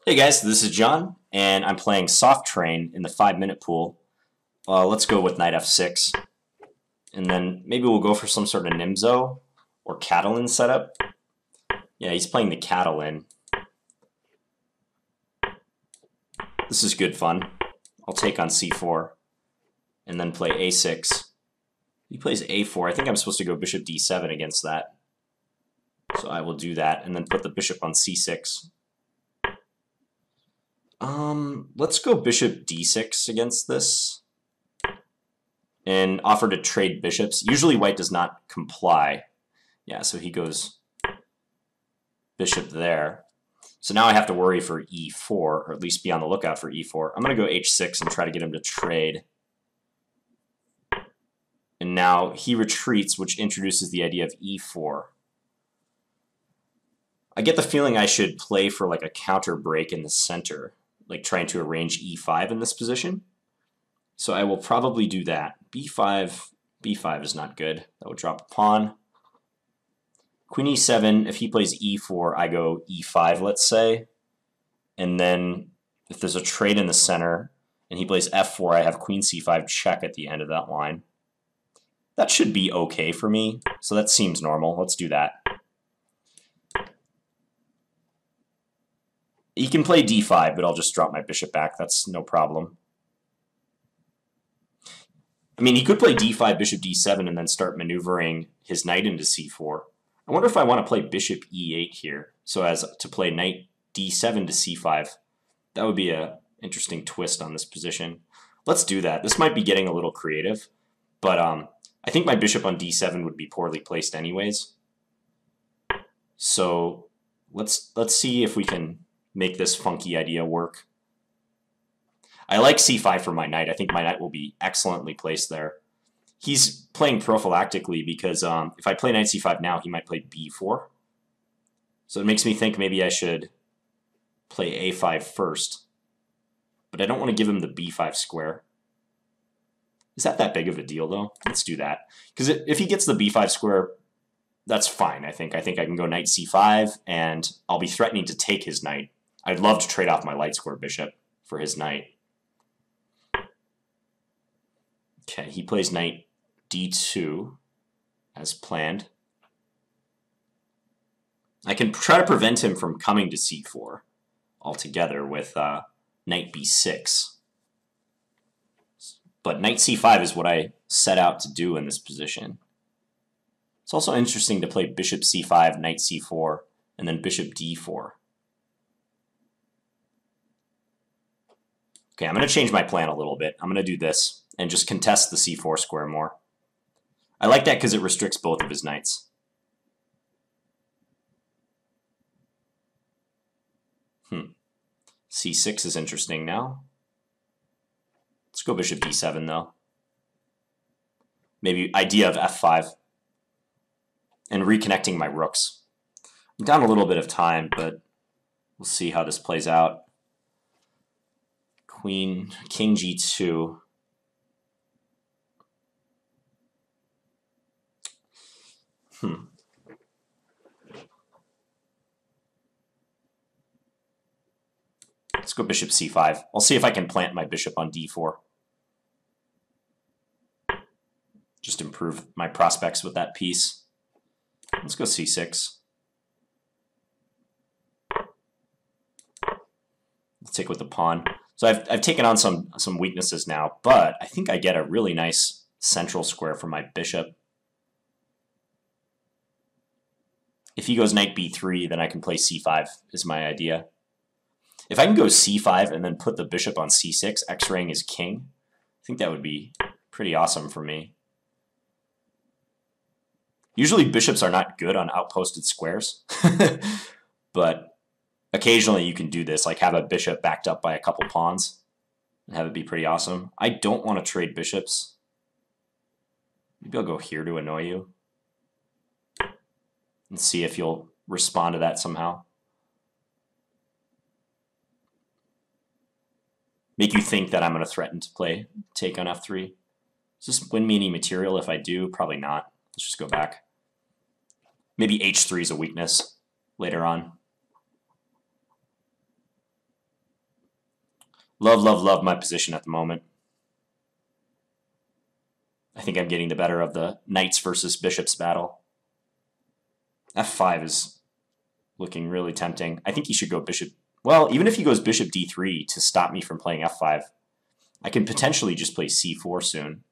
Hey guys, this is John, and I'm playing Soft Train in the 5-minute pool. Let's go with knight f6, and then maybe we'll go for some sort of Nimzo or Catalan setup. Yeah, he's playing the Catalan. This is good fun. I'll take on c4, and then play a6. He plays a4. I think I'm supposed to go bishop d7 against that. So I will do that, and then put the bishop on c6. Let's go bishop d6 against this and offer to trade bishops. Usually white does not comply. Yeah, so he goes bishop there. So now I have to worry for e4, or at least be on the lookout for e4. I'm going to go h6 and try to get him to trade. And now he retreats, which introduces the idea of e4. I get the feeling I should play for like a counter break in the center, like trying to arrange e5 in this position. So I will probably do that. b5 is not good. That would drop a pawn. Queen e7, if he plays e4, I go e5, let's say. And then if there's a trade in the center and he plays f4, I have queen c5 check at the end of that line. That should be okay for me. So that seems normal. Let's do that. He can play d5, but I'll just drop my bishop back. That's no problem. I mean, he could play d5, bishop d7, and then start maneuvering his knight into c4. I wonder if I want to play bishop e8 here, so as to play knight d7 to c5. That would be an interesting twist on this position. Let's do that. This might be getting a little creative, but I think my bishop on d7 would be poorly placed anyways. So let's see if we can make this funky idea work. I like c5 for my knight. I think my knight will be excellently placed there. He's playing prophylactically because if I play knight c5 now, he might play b4. So it makes me think maybe I should play a5 first. But I don't want to give him the b5 square. Is that big of a deal, though? Let's do that. Because if he gets the b5 square, that's fine, I think. I think I can go knight c5, and I'll be threatening to take his knight. I'd love to trade off my light square bishop for his knight. Okay, he plays knight d2 as planned. I can try to prevent him from coming to c4 altogether with knight b6. But knight c5 is what I set out to do in this position. It's also interesting to play bishop c5, knight c4, and then bishop d4. Okay, I'm going to change my plan a little bit. I'm going to do this and just contest the c4 square more. I like that because it restricts both of his knights. c6 is interesting now. Let's go bishop d7, though. Maybe idea of f5. And reconnecting my rooks. I'm down a little bit of time, but we'll see how this plays out. King g2. Let's go bishop c5. I'll see if I can plant my bishop on d4. Just improve my prospects with that piece. Let's go c6. Let's take with the pawn. So I've taken on some weaknesses now, but I think I get a really nice central square for my bishop. If he goes knight b3, then I can play c5 is my idea. If I can go c5 and then put the bishop on c6, x-raying his king, I think that would be pretty awesome for me. Usually bishops are not good on outposted squares, but occasionally you can do this, like have a bishop backed up by a couple pawns and have it be pretty awesome. I don't want to trade bishops. Maybe I'll go here to annoy you and see if you'll respond to that somehow. Make you think that I'm going to threaten to take on f3. Does this win me any material if I do? Probably not. Let's just go back. Maybe h3 is a weakness later on. Love, love, love my position at the moment. I think I'm getting the better of the knights versus bishops battle. F5 is looking really tempting. I think he should go bishop. Well, even if he goes bishop d3 to stop me from playing f5, I can potentially just play c4 soon.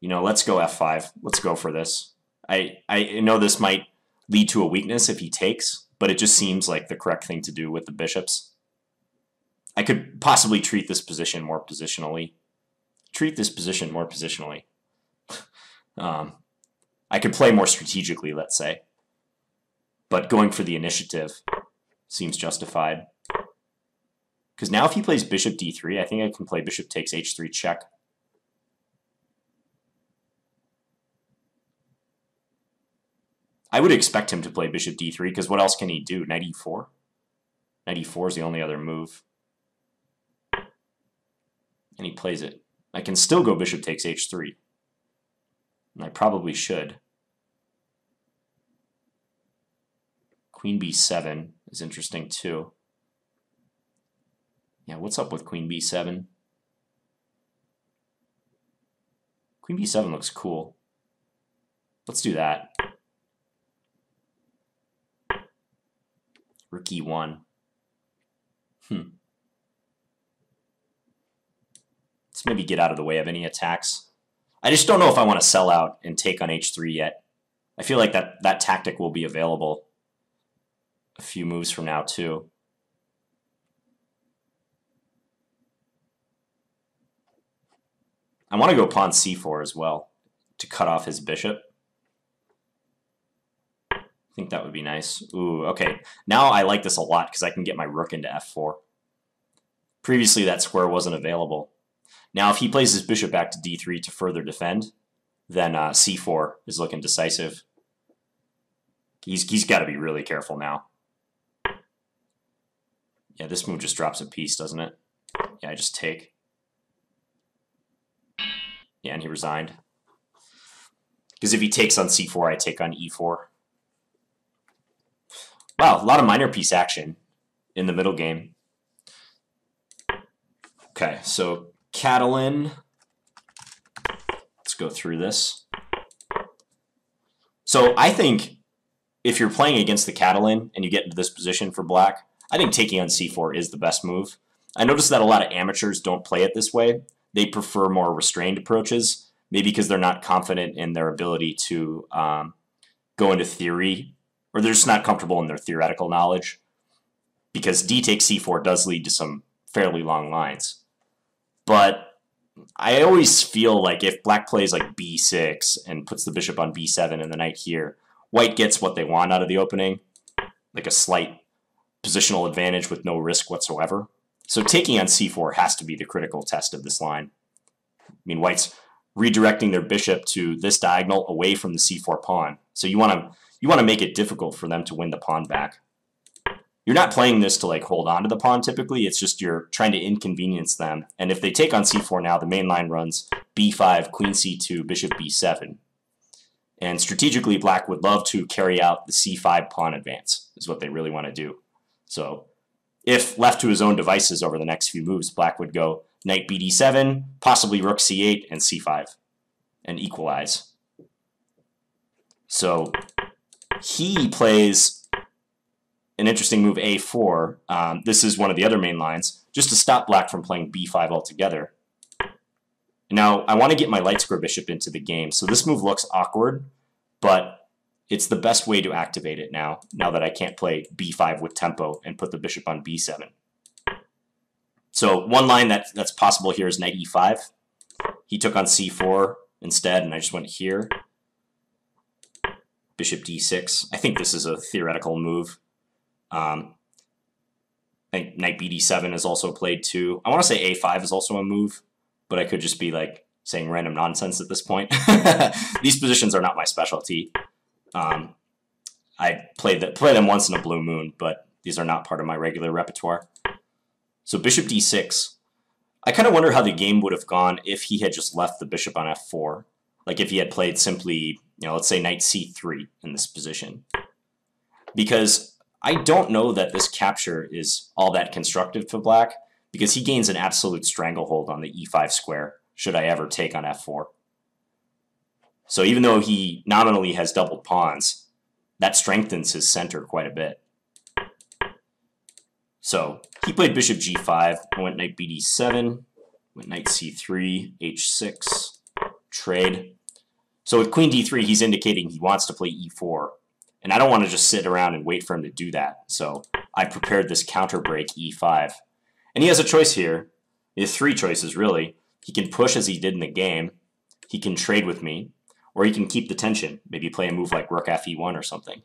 You know, let's go f5. Let's go for this. I know this might lead to a weakness if he takes, but it just seems like the correct thing to do with the bishops. I could possibly treat this position more positionally. I could play more strategically, let's say. But going for the initiative seems justified. Because now if he plays bishop d3, I think I can play bishop takes h3 check. I would expect him to play bishop d3, because what else can he do? Knight e4? Knight e4 is the only other move. And he plays it. I can still go bishop takes h3. And I probably should. Queen b7 is interesting too. Yeah, what's up with queen b7? Queen b7 looks cool. Let's do that. Rook e1. Let's maybe get out of the way of any attacks. I just don't know if I want to sell out and take on h3 yet. I feel like that tactic will be available a few moves from now too. I want to go pawn c4 as well to cut off his bishop. I think that would be nice. Ooh, okay. Now I like this a lot because I can get my rook into f4. Previously that square wasn't available. Now if he plays his bishop back to d3 to further defend, then c4 is looking decisive. He's got to be really careful now. Yeah, this move just drops a piece, doesn't it? Yeah, I just take. Yeah, and he resigned. Because if he takes on c4, I take on e4. Wow, a lot of minor piece action in the middle game. Okay, so Catalin. Let's go through this. So I think if you're playing against the Catalin and you get into this position for black, I think taking on c4 is the best move. I noticed that a lot of amateurs don't play it this way. They prefer more restrained approaches, maybe because they're not confident in their ability to go into theory, or they're just not comfortable in their theoretical knowledge, because d takes c4 does lead to some fairly long lines. But I always feel like if black plays like b6 and puts the bishop on b7 and the knight here, white gets what they want out of the opening, like a slight positional advantage with no risk whatsoever. So taking on c4 has to be the critical test of this line. I mean, white's redirecting their bishop to this diagonal away from the c4 pawn. So you want to make it difficult for them to win the pawn back. You're not playing this to like hold on to the pawn typically, it's just you're trying to inconvenience them. And if they take on c4 now, the main line runs b5, queen c2, bishop b7. And strategically, black would love to carry out the c5 pawn advance, is what they really want to do. So if left to his own devices over the next few moves, black would go knight bd7, possibly rook c8, and c5, and equalize. So he plays an interesting move, a4. This is one of the other main lines, just to stop black from playing b5 altogether. Now, I want to get my light square bishop into the game, so this move looks awkward, but it's the best way to activate it now that I can't play b5 with tempo and put the bishop on b7. So one line that's possible here is knight e5. He took on c4 instead, and I just went here. Bishop d6. I think this is a theoretical move. I think knight bd7 is also played too. I want to say a5 is also a move, but I could just be like saying random nonsense at this point. These positions are not my specialty. I play them once in a blue moon, but these are not part of my regular repertoire. So bishop d6. I kind of wonder how the game would have gone if he had just left the bishop on f4. Like if he had played simply, let's say knight c3 in this position. Because I don't know that this capture is all that constructive to black, because he gains an absolute stranglehold on the e5 square should I ever take on f4. So even though he nominally has doubled pawns, that strengthens his center quite a bit. So he played bishop g5, I went knight bd7, went knight c3, h6, trade. So with queen d3, he's indicating he wants to play e4. And I don't want to just sit around and wait for him to do that. So I prepared this counter break e5. And he has a choice here. He has three choices, really. He can push as he did in the game. He can trade with me. Or he can keep the tension. Maybe play a move like rook fe1 or something.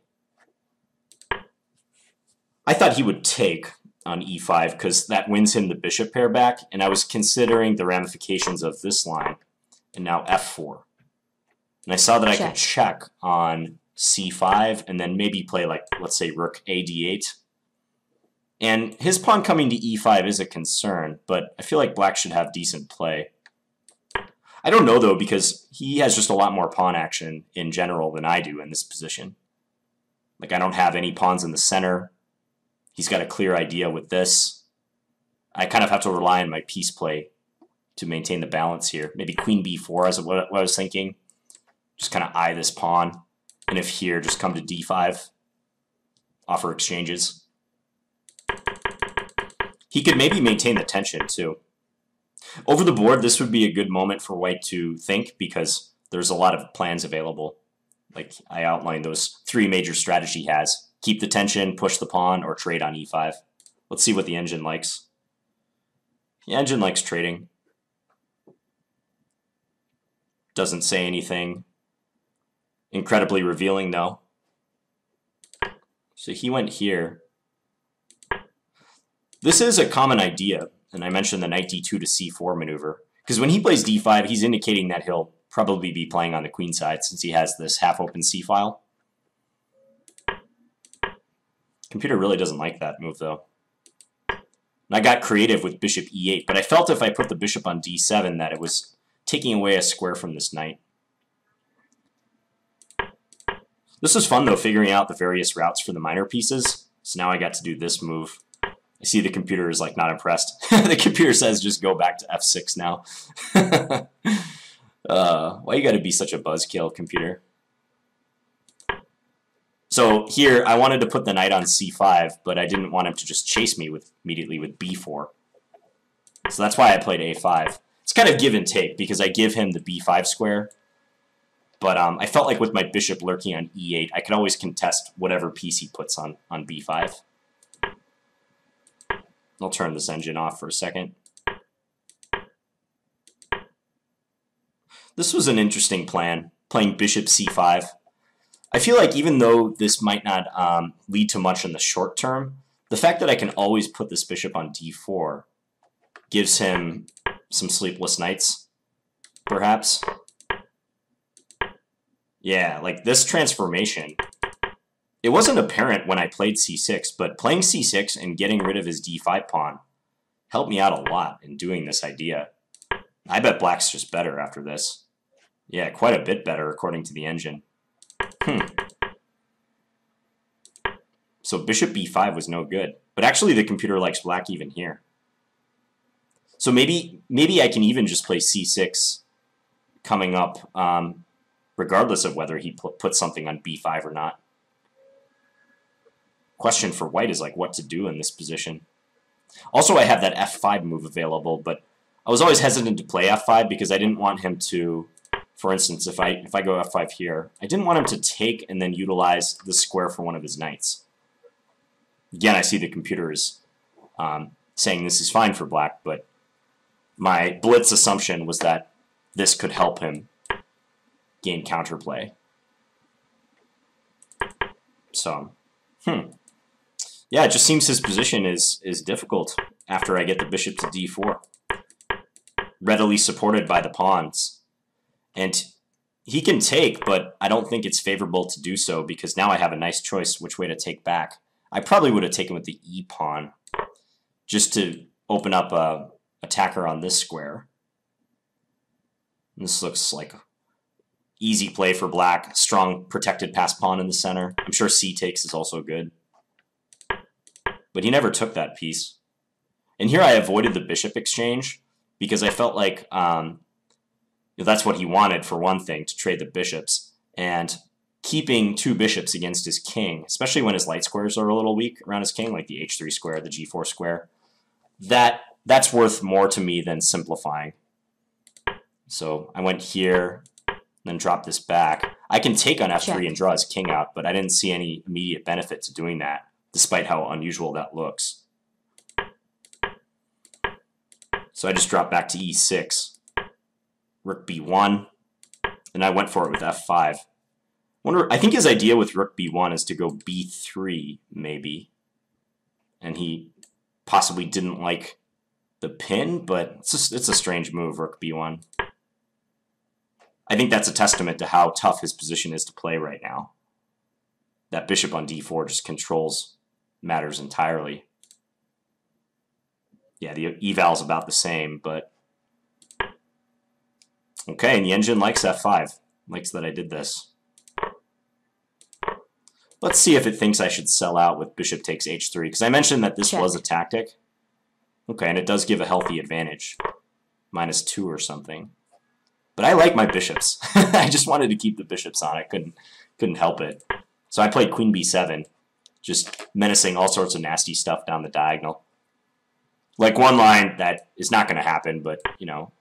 I thought he would take on e5 because that wins him the bishop pair back. And I was considering the ramifications of this line. And now f4. And I saw that I could check on c5 and then maybe play like, let's say, rook a d8. And his pawn coming to e5 is a concern, but I feel like black should have decent play. I don't know, though, because he has just a lot more pawn action in general than I do in this position. Like, I don't have any pawns in the center. He's got a clear idea with this. I kind of have to rely on my piece play to maintain the balance here. Maybe queen b4 is what I was thinking. Just kind of eye this pawn. And if here, just come to d5. Offer exchanges. He could maybe maintain the tension, too. Over the board, this would be a good moment for white to think because there's a lot of plans available. Like I outlined those three major strategies he has. Keep the tension, push the pawn, or trade on e5. Let's see what the engine likes. The engine likes trading. Doesn't say anything incredibly revealing, though. So he went here. This is a common idea. And I mentioned the knight d2 to c4 maneuver. Because when he plays d5, he's indicating that he'll probably be playing on the queen side since he has this half-open c-file. Computer really doesn't like that move, though. And I got creative with bishop e8, but I felt if I put the bishop on d7 that it was taking away a square from this knight. This was fun, though, figuring out the various routes for the minor pieces. So now I got to do this move. I see the computer is like not impressed. The computer says just go back to f6 now. Why you gotta be such a buzzkill, computer? So here, I wanted to put the knight on c5, but I didn't want him to just chase me immediately with b4. So that's why I played a5. It's kind of give and take, because I give him the b5 square, but I felt like with my bishop lurking on e8, I could always contest whatever piece he puts on b5. I'll turn this engine off for a second. This was an interesting plan, playing bishop c5. I feel like even though this might not lead to much in the short term, the fact that I can always put this bishop on d4 gives him some sleepless nights, perhaps. Yeah, like this transformation. It wasn't apparent when I played c6, but playing c6 and getting rid of his d5 pawn helped me out a lot in doing this idea. I bet black's just better after this. Yeah, quite a bit better according to the engine. So bishop b5 was no good. But actually the computer likes black even here. So maybe I can even just play c6 coming up, regardless of whether he puts something on b5 or not. Question for white is like what to do in this position. Also, I have that f5 move available, but I was always hesitant to play f5 because I didn't want him to, for instance, if I go f5 here, I didn't want him to take and then utilize the square for one of his knights. Again, I see the computer is saying this is fine for black, but my blitz assumption was that this could help him gain counterplay. So, yeah, it just seems his position is difficult after I get the bishop to d4. Readily supported by the pawns. And he can take, but I don't think it's favorable to do so because now I have a nice choice which way to take back. I probably would have taken with the e-pawn just to open up a attacker on this square. This looks like easy play for black. Strong protected pass pawn in the center. I'm sure c takes is also good. But he never took that piece. And here I avoided the bishop exchange because I felt like that's what he wanted for one thing, to trade the bishops. And keeping 2 bishops against his king, especially when his light squares are a little weak around his king, like the h3 square, the g4 square, that's worth more to me than simplifying. So I went here, then dropped this back. I can take on f3 Check. and draw his king out, but I didn't see any immediate benefit to doing that, despite how unusual that looks. So I just dropped back to e6, rook b1, and I went for it with f5. I think his idea with rook b1 is to go b3, maybe. And he possibly didn't like the pin, but it's a strange move, rook b1. I think that's a testament to how tough his position is to play right now. That bishop on d4 just controls matters entirely. Yeah, the eval's about the same, but... Okay, and the engine likes f5. Likes that I did this. Let's see if it thinks I should sell out with bishop takes h3, because I mentioned that this was a tactic. Okay, and it does give a healthy advantage. -2 or something. But I like my bishops. I just wanted to keep the bishops on. I couldn't help it. So I played queen b7, just menacing all sorts of nasty stuff down the diagonal. Like one line that is not going to happen, but, you know,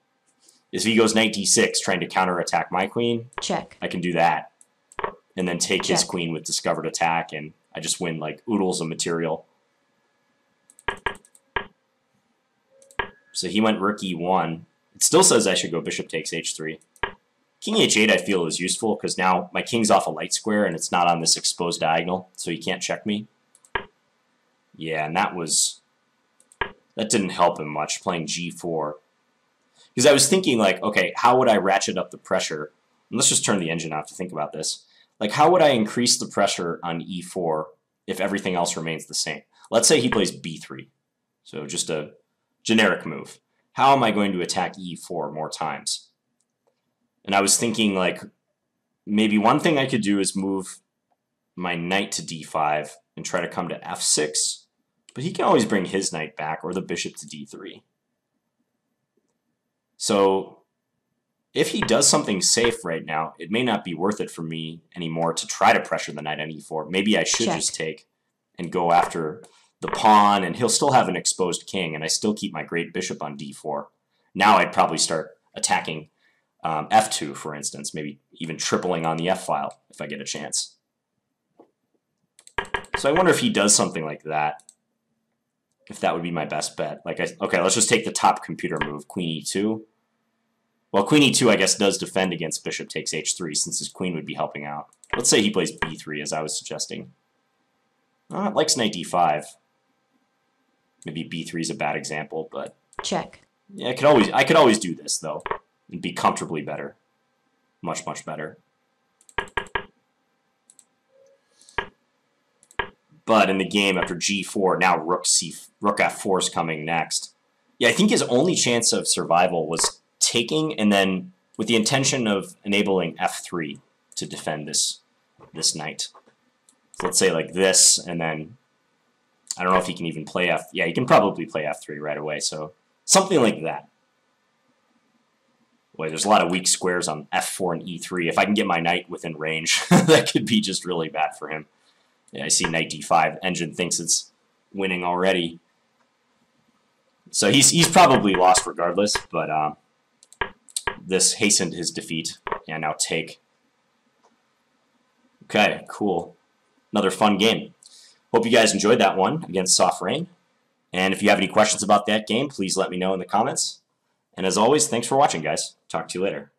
is if he goes knight d6 trying to counterattack my queen, Check. I can do that. And then take his Check. queen with discovered attack, and I just win like oodles of material. So he went rook e1. It still says I should go bishop takes h3. King h8 I feel is useful because now my king's off a light square and it's not on this exposed diagonal, so he can't check me. Yeah, and that didn't help him much, playing g4. Because I was thinking, like, okay, how would I ratchet up the pressure? And let's just turn the engine off to think about this. Like, how would I increase the pressure on e4 if everything else remains the same? Let's say he plays b3. So just a generic move. How am I going to attack e4 more times? And I was thinking, like, maybe one thing I could do is move my knight to d5 and try to come to f6. But he can always bring his knight back, or the bishop to d3. So if he does something safe right now, it may not be worth it for me anymore to try to pressure the knight on e4. Maybe I should just take and go after the pawn, and he'll still have an exposed king, and I still keep my great bishop on d4. Now I'd probably start attacking f2, for instance, maybe even tripling on the f-file if I get a chance. So I wonder if he does something like that, if that would be my best bet. Like, okay, let's just take the top computer move, queen e2. Well, queen e2, I guess, does defend against bishop takes h3, since his queen would be helping out. Let's say he plays b3, as I was suggesting. It likes knight d5. Maybe b3 is a bad example, but... Check. Yeah, I could always do this, though, and be comfortably better. Much, much better. But in the game, after g4, now rook f4 is coming next. Yeah, I think his only chance of survival was taking, and then with the intention of enabling f3 to defend this knight. So let's say like this, and then I don't know if he can even play yeah, he can probably play f3 right away, so something like that. Boy, there's a lot of weak squares on f4 and e3. If I can get my knight within range, that could be just really bad for him. Yeah, I see knight d5. Engine thinks it's winning already. So he's probably lost regardless, but this hastened his defeat. Yeah, now take. Okay, cool. Another fun game. Hope you guys enjoyed that one against Soft Rain. And if you have any questions about that game, please let me know in the comments. And as always, thanks for watching, guys. Talk to you later.